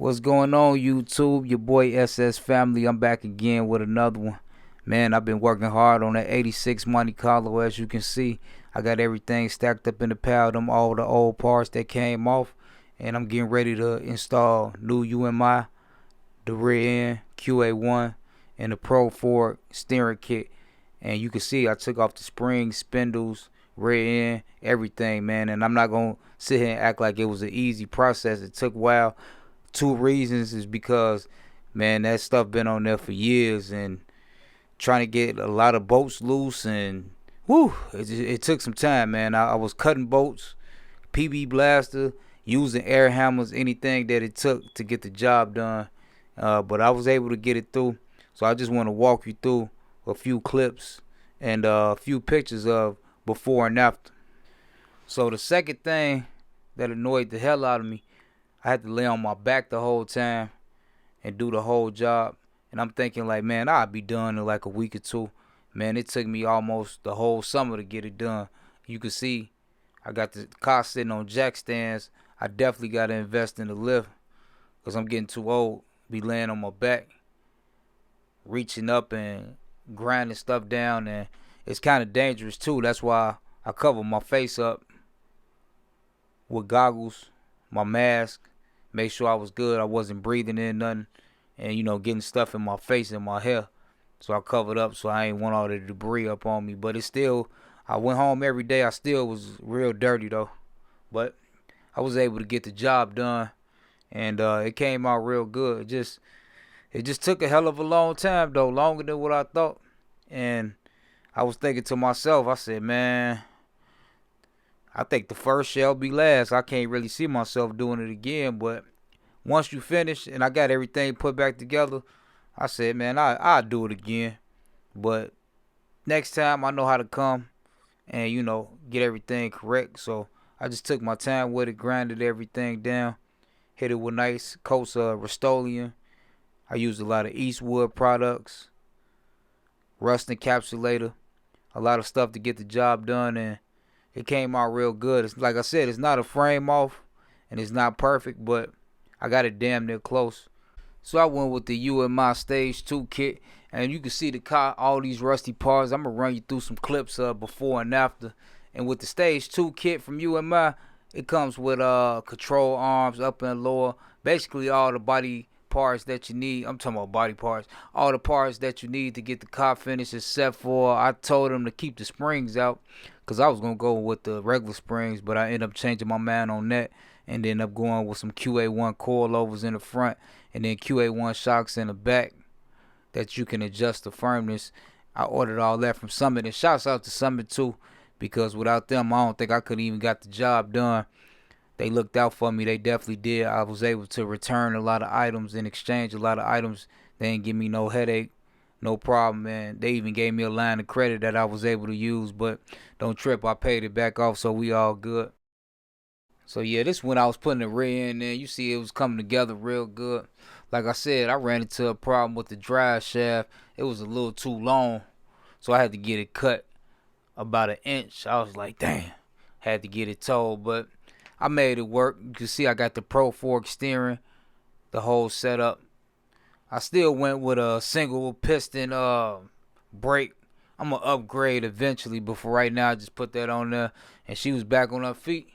What's going on, YouTube? Your boy SS Family. I'm back again with another one. Man, I've been working hard on that 86 Monte Carlo. As you can see, I got everything stacked up in the pile, them all the old parts that came off, and I'm getting ready to install new UMI, the rear end QA1, and the Pro 4 steering kit. And you can see I took off the springs, spindles, rear end, everything, man. And I'm not gonna sit here and act like it was an easy process. It took a while. Two reasons is because, man, that stuff been on there for years, and trying to get a lot of bolts loose, and it took some time, man. I was cutting bolts, PB blaster, using air hammers, anything that it took to get the job done, but I was able to get it through. So I just want to walk you through a few clips and a few pictures of before and after. So the second thing that annoyed the hell out of me, I had to lay on my back the whole time and do the whole job. And I'm thinking like, man, I'll be done in like a week or two. Man, it took me almost the whole summer to get it done. You can see I got the car sitting on jack stands. I definitely got to invest in the lift because I'm getting too old. Be laying on my back, reaching up and grinding stuff down. And it's kind of dangerous too. That's why I cover my face up with goggles, my mask. Make sure I was good. I wasn't breathing in nothing and, getting stuff in my face and my hair. So I covered up so I ain't want all the debris up on me. But it's still, I went home every day. I still was real dirty though. But I was able to get the job done, and it came out real good. It just took a hell of a long time though, longer than what I thought. And I was thinking to myself, I said, man, I think the first shall be last. I can't really see myself doing it again, but once you finish and I got everything put back together, I said, man, I'll do it again. But next time I know how to come and, get everything correct. So I just took my time with it, grinded everything down, hit it with nice coats of Rust-Oleum. I used a lot of Eastwood products, rust encapsulator, a lot of stuff to get the job done, and it came out real good. It's, like I said, it's not a frame off and it's not perfect, but I got it damn near close. So I went with the UMI Stage 2 kit, and you can see the car, all these rusty parts. I'm going to run you through some clips of before and after. And with the Stage 2 kit from UMI, it comes with control arms, upper and lower, basically all the body parts that you need. I'm talking about body parts. All the parts that you need to get the car finished, except for I told them to keep the springs out because I was going to go with the regular springs, but I ended up changing my mind on that and ended up going with some QA1 coilovers in the front and then QA1 shocks in the back that you can adjust the firmness. I ordered all that from Summit, and shouts out to Summit too, because without them I don't think I could even got the job done. They looked out for me. They definitely did. I was able to return a lot of items and exchange a lot of items. They didn't give me no headache, no problem, man. They even gave me a line of credit that I was able to use, but don't trip, I paid it back off, so we all good. So yeah, this when I was putting the rear in there. You see it was coming together real good. Like I said, I ran into a problem with the drive shaft. It was a little too long, so I had to get it cut about an inch. I was like, damn, had to get it towed, but I made it work. You can see I got the Pro Fork steering, the whole setup. I still went with a single piston brake. I'm gonna upgrade eventually, but for right now I just put that on there, and she was back on her feet.